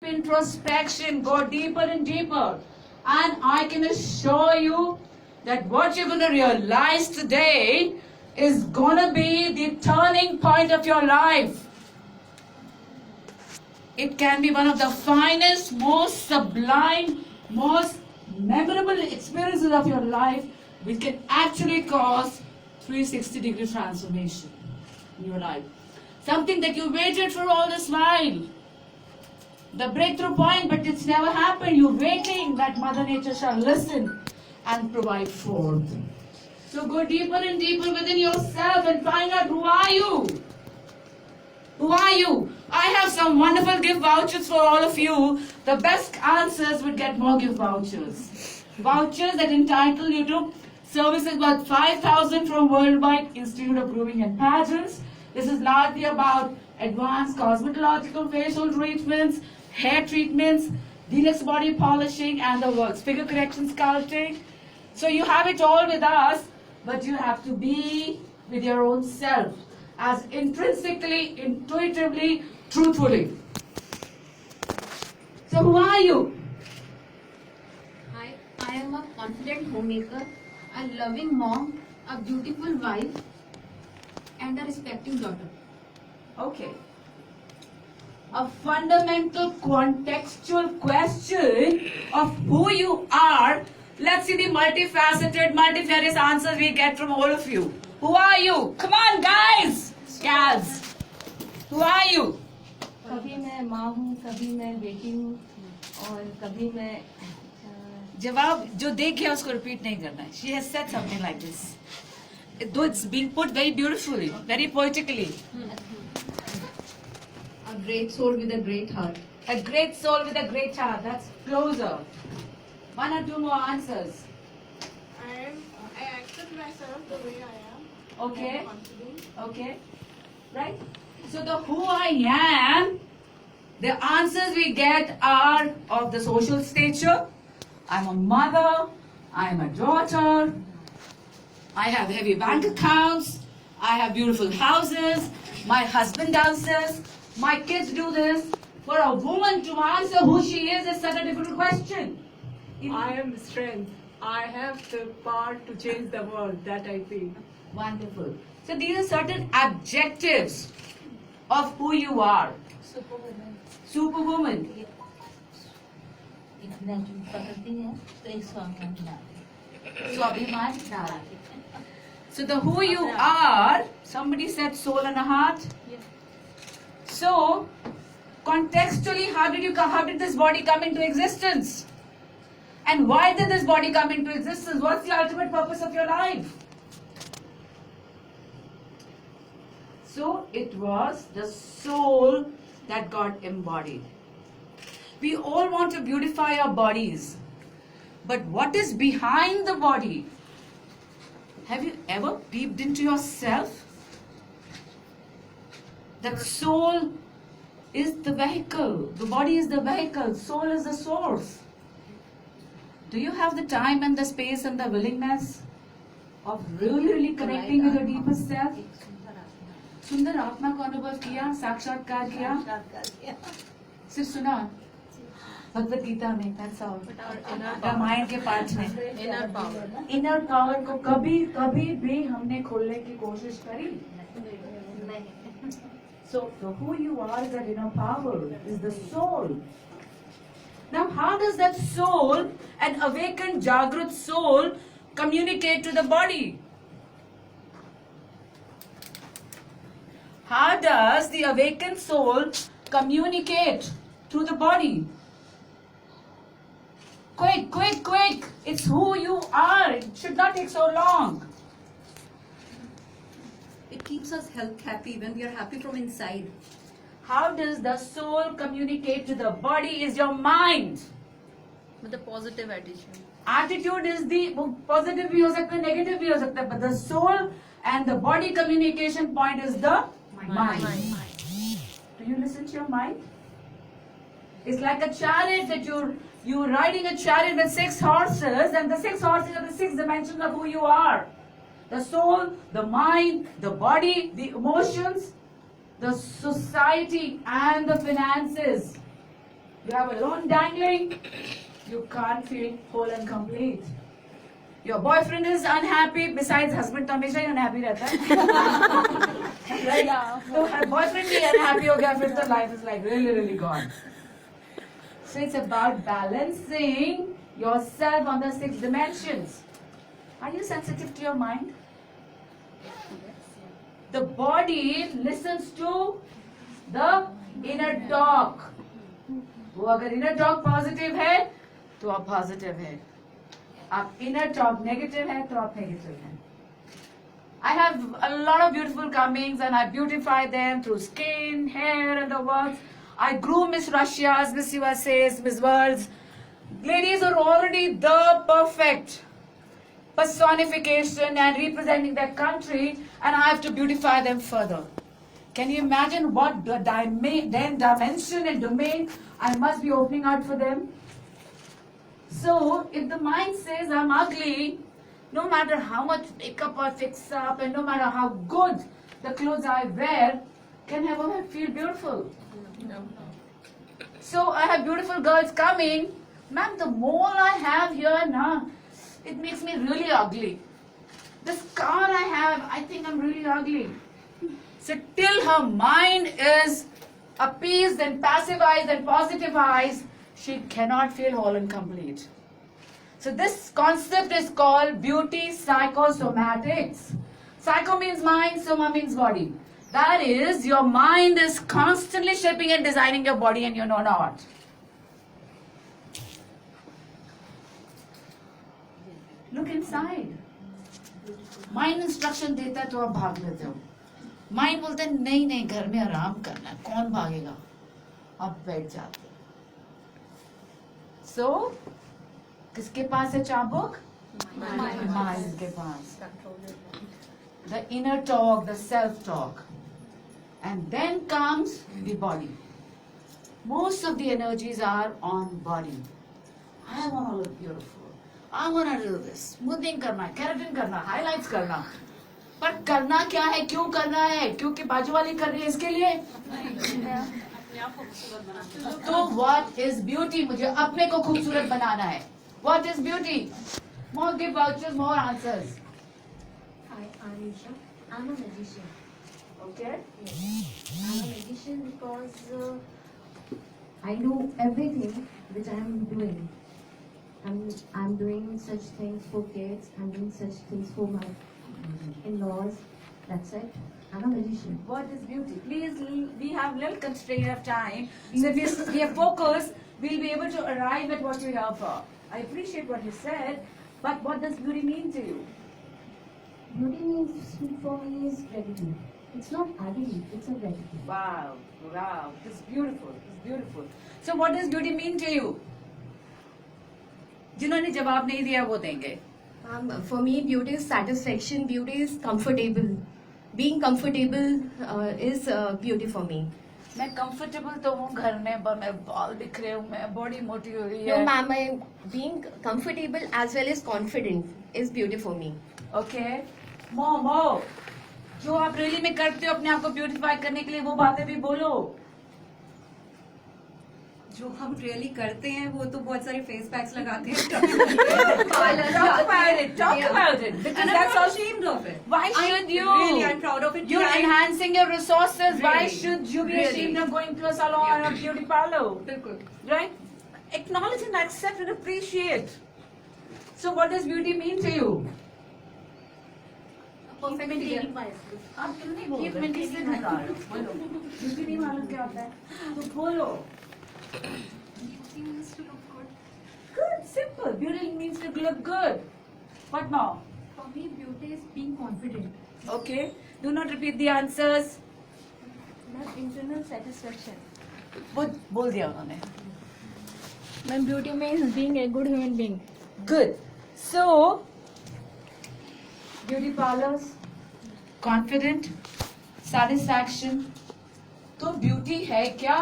introspection, go deeper and deeper. And I can assure you that what you're going to realize today is going to be the turning point of your life. It can be one of the finest, most sublime, most memorable experiences of your life, which can actually cause 360-degree transformation in your life. Something that you waited for all this while. The breakthrough point, but it's never happened. You're waiting that Mother Nature shall listen and provide forth. So go deeper and deeper within yourself and find out, who are you? Who are you? I have some wonderful gift vouchers for all of you. The best answers would get more gift vouchers. Vouchers that entitle you to services worth 5,000 from Worldwide Institute of Grooming and Pageants. This is largely about advanced cosmetological facial treatments, hair treatments, deluxe body polishing, and the works. Figure correction, sculpting. So you have it all with us, but you have to be with your own self, as intrinsically, intuitively, truthfully. So who are you? Hi, I am a confident homemaker, a loving mom, a beautiful wife, and a respecting daughter. Okay. A fundamental contextual question of who you are. Let's see the multifaceted, multifarious answers we get from all of you. Who are you? Come on, guys! Gals. Who are you? कभी मैं माँ हूँ, कभी मैं बेटी हूँ, और कभी मैं जवाब जो देख गया उसको रिपीट नहीं करना है. She has said something like this. Though it's been put very beautifully, very poetically. A great soul with a great heart. A great soul with a great heart. That's closer. One or two more answers. I accept myself the way I am. Okay. I'm confident. Okay. Right? So the who I am, the answers we get are of the social stature. I'm a mother. I'm a daughter. I have heavy bank accounts. I have beautiful houses. My husband does this. My kids do this. For a woman to answer who she is such a difficult question. I am strength. I have the power to change the world. That I feel. Wonderful. So these are certain adjectives of who you are. Superwoman. इतना जो पकड़ती है तो एक स्वाभिमान डाल. Swabhiman Nara. So the who you are, somebody said soul and a heart. So contextually, how did this body come into existence? And why did this body come into existence? What's the ultimate purpose of your life? So it was the soul that got embodied. We all want to beautify our bodies. But what is behind the body? Have you ever peeped into yourself? That soul is the vehicle. The body is the vehicle. Soul is the source. Do you have the time and the space and the willingness of really connecting with your deepest self? सुंदर आत्मा को अनुभव किया, साक्षात्कार किया, सिर्फ सुना भगवत गीता में, that's all. रामायण के पाठ में. इनर पावर को कभी भी हमने खोलने की कोशिश करी? So who you are is that inner power, is the soul. Now how does that soul, an awakened Jagrut soul, communicate to the body? How does the awakened soul communicate through the body? Quick! It's who you are. It should not take so long. It keeps us happy when we are happy from inside. How does the soul communicate to the body is your mind. With a positive attitude. Attitude is the positive भी हो सकता है, negative भी हो सकता है, but the soul and the body communication point is the mind. Do you listen to your mind? It's like a chariot that you're riding a chariot with 6 horses, and the 6 horses are the 6 dimensions of who you are. The soul, the mind, the body, the emotions, the society, and the finances. you have a loan dangling, you can't feel whole and complete. Your boyfriend is unhappy, besides husband तो हमेशा ही unhappy रहता है. Right? So her boyfriend भी unhappy हो गया, फिर तो life is like really gone. So it's about balancing yourself on the 6 dimensions. Are you sensitive to your mind? The body listens to the inner talk. वो अगर inner talk positive है तो आप positive है. आप inner talk negative है तो आप negative है. I have a lot of beautiful comings and I beautify them through skin, hair and the works. I groom Miss Russia's, Miss USA's, Miss World's. Ladies are already the perfect personification and representing their country, and I have to beautify them further. Can you imagine what the dimension and domain I must be opening out for them? So, if the mind says I'm ugly, no matter how much makeup I fix up and no matter how good the clothes I wear, can I ever feel beautiful? No. So, I have beautiful girls coming. Ma'am, the mole I have here now, it makes me really ugly. The scar I have, I think I'm really ugly. So till her mind is appeased and passivized and positivized, she cannot feel whole and complete. So this concept is called beauty psychosomatics. Psycho means mind, soma means body. That is, your mind is constantly shaping and designing your body and you know not. Look inside. Mind instruction देता है तो आप भाग लेते हो. Mind बोलते हैं नहीं नहीं घर में आराम करना है, कौन भागेगा, आप बैठ जाते हो. सो किसके पास है चाबुक? माइंड के पास. The inner talk, the self talk, and then comes the body. Most of the energies are on body. I want to look beautiful, I want to do this. Smoothing करना है, केराटिन करना, highlights करना. पर करना क्या है, क्यों करना है? क्योंकि बाजू वाली कर रही है इसके लिए. तो what is beauty? मुझे अपने को खूबसूरत बनाना है. What is beauty? More give vouchers, more answers. Hi, I'm Isha. I'm a magician. Okay. Yes. I'm a magician because I know everything which I am doing. I'm doing such things for kids. I'm doing such things for my in-laws. That's it. I'm a magician. What is beauty? Please, we have little constraint of time. So if we are focused, we'll be able to arrive at what you're here for. I appreciate what you said, but what does beauty mean to you? Beauty means for me is gratitude. It's not ugly. It's a gratitude. Wow, wow, it's beautiful. It's beautiful. So what does beauty mean to you? जिन्होंने जवाब नहीं दिया वो देंगे. For me, beauty is satisfaction. Beauty is comfortable. Being comfortable is beauty for me. मैं comfortable तो हूँ घर में, पर मैं बाल बिखरे हूँ, मैं बॉडी मोटी हो रही No, है. ma'am, being comfortable as well as confident is beauty for me. Okay. Momo, जो आप रियली में करते हो अपने आप को ब्यूटीफाई करने के लिए, वो बातें भी बोलो. जो हम रियली करते हैं वो तो बहुत सारे फेस पैक्स लगाते हैं. Talk about it. Talk about it. Because And I'm that's not all. ashamed of it. Why should you? Really, I'm proud of it. You're Yeah, enhancing your resources. Why Really, should you be really. ashamed of going to a salon or a beauty parlor? बिल्कुल. Right? Acknowledge and accept and appreciate. So what does beauty mean to you? Perfect figure. आप क्यों नहीं बोल रहे? किससे निकाल? बोलो. beauty नहीं मालूम क्या होता है? तो बोलो. Beauty means to look good. Good, simple. Beauty means to look good. What more? For me, beauty is being confident. Okay. Do not repeat the answers. Ma'am, internal satisfaction. बोल दिया उन्होंने. Ma'am, beauty means being a good human being. Good. So, beauty parlors, confident, satisfaction. तो beauty है क्या?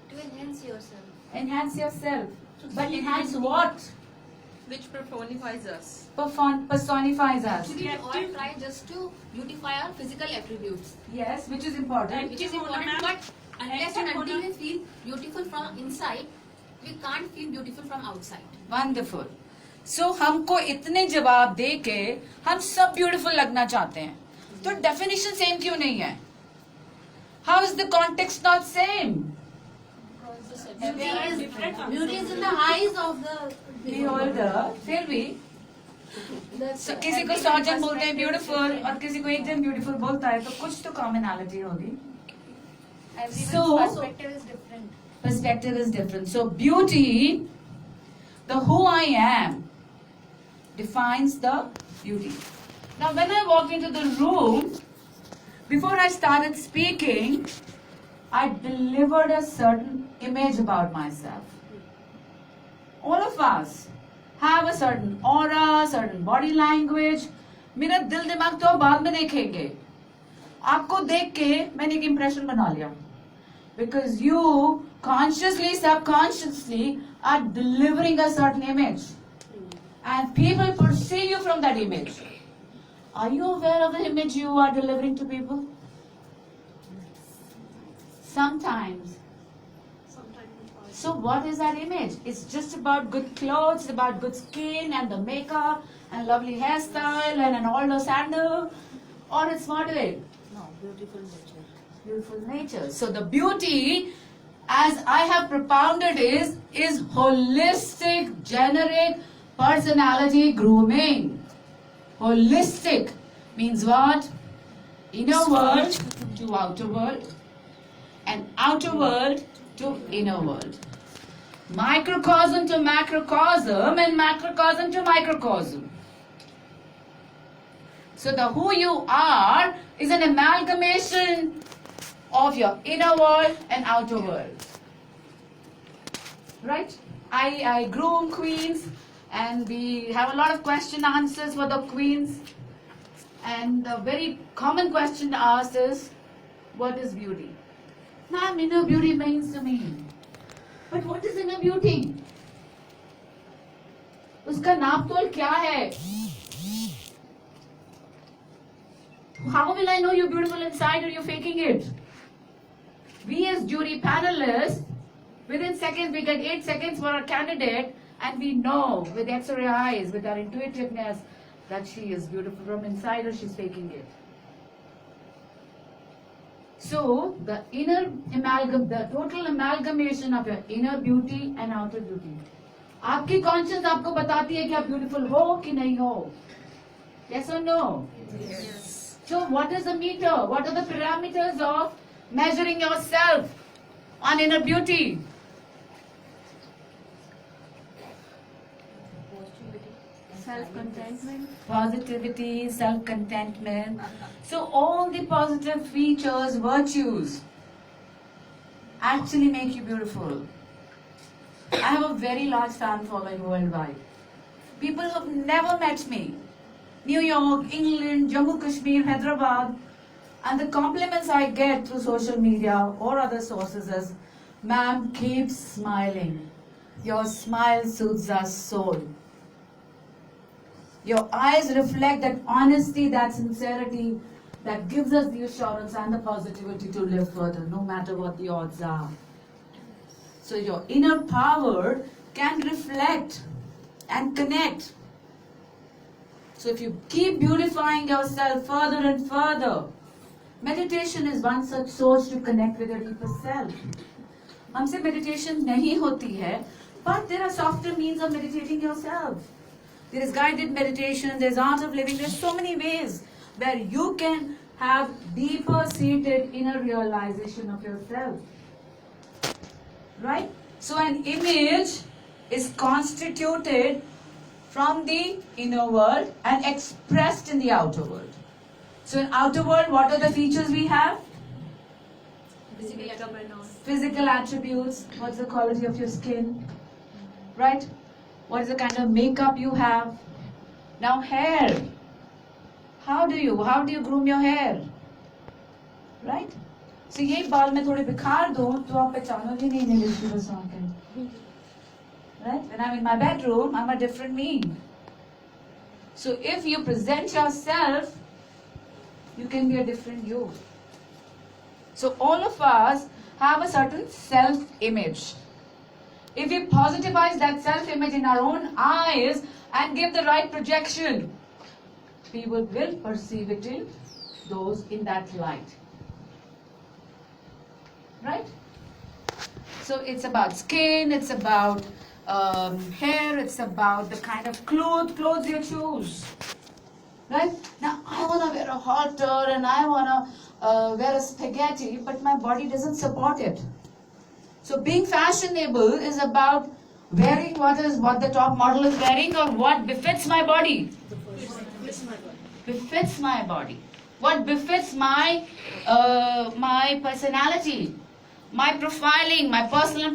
To enhance yourself. Enhance yourself. But enhance what? Which personifies us. Personifies us. We all try just to beautify our physical attributes. Yes, which is important. Which is important, but unless and until we feel beautiful from inside, we can't feel beautiful from outside. Wonderful. So हमको इतने जवाब दे के हम सब beautiful लगना चाहते हैं, तो डेफिनेशन सेम क्यों नहीं है? How is the context not same? Beauty is in the eyes of the beholder. फिर भी किसी को 100 जन बोलते हैं ब्यूटीफुल और किसी को 1 जन ब्यूटीफुल बोलता है, तो कुछ तो कॉमनैलिटी होगी. So perspective is different. perspective is different. So beauty, the who I am, defines the beauty. Now when I walked into the room, before I started speaking, I delivered a certain image about myself. All of us have a certain aura, certain body language. मेरा दिल दिमाग तो आप बाद में देखेंगे. आपको देख के मैंने एक impression बना लिया. Because you consciously, subconsciously are delivering a certain image. And people perceive you from that image. Are you aware of the image you are delivering to people? Sometimes. So what is that image? It's just about good clothes, about good skin and the makeup and lovely hairstyle and an older sandal, or it's moderate? No, beautiful nature. Beautiful nature. So the beauty, as I have propounded, is holistic, generic personality grooming. Holistic means what? Inner world to outer world, and outer world to inner world. Microcosm to macrocosm, and macrocosm to microcosm. So the who you are is an amalgamation of your inner world and outer world. Right? I groom queens, and we have a lot of question answers for the queens. And the very common question asked is, what is beauty? Ma'am, inner beauty means to me. But what is inner beauty? उसका नापतोल क्या है? How will I know you're beautiful inside or you're faking it? We as jury panelists, within seconds, we get 8 seconds for a candidate, and we know with X-ray eyes, with our intuitiveness, that she is beautiful from inside or she's faking it. So, the inner the total amalgamation of your inner beauty and outer beauty. आपकी conscience आपको बताती है कि आप beautiful हो कि नहीं हो? Yes or no? Yes. So, what is the meter? What are the parameters of measuring yourself on inner beauty? Self-contentment. Positivity, self-contentment. So all the positive features, virtues, actually make you beautiful. I have a very large fan following worldwide. People who have never met me. New York, England, Jammu Kashmir, Hyderabad. And the compliments I get through social media or other sources is, ma'am, keep smiling. Your smile soothes our soul. Your eyes reflect that honesty, that sincerity, that gives us the assurance and the positivity to live further, no matter what the odds are. So your inner power can reflect and connect. So if you keep beautifying yourself further and further, meditation is one such source to connect with your deeper self. हमसे meditation नहीं होती है, but there are softer means of meditating yourself. There is guided meditation, there's art of living, there's so many ways where you can have deeper seated inner realization of yourself. Right? So an image is constituted from the inner world and expressed in the outer world. So in outer world, what are the features we have? Physical attributes. What's the quality of your skin? Right? What is the kind of makeup you have? Now hair. How do you groom your hair? Right? So ये बाल में थोड़े बिखार दो तो आप पहचानोगे नहीं मेरे beautiful song के. Right? When I'm in my bedroom, I'm a different me. So if you present yourself, you can be a different you. So all of us have a certain self-image. if we positivize that self-image in our own eyes and give the right projection, people will perceive it in those in that light. Right? So it's about skin, it's about hair, it's about the kind of clothes you choose. Right? Now I want to wear a halter and I want to wear a spaghetti, but my body doesn't support it. So being fashionable is about wearing what the top model is wearing or what befits my body. Befits my body. What befits my my personality, my profiling, my personal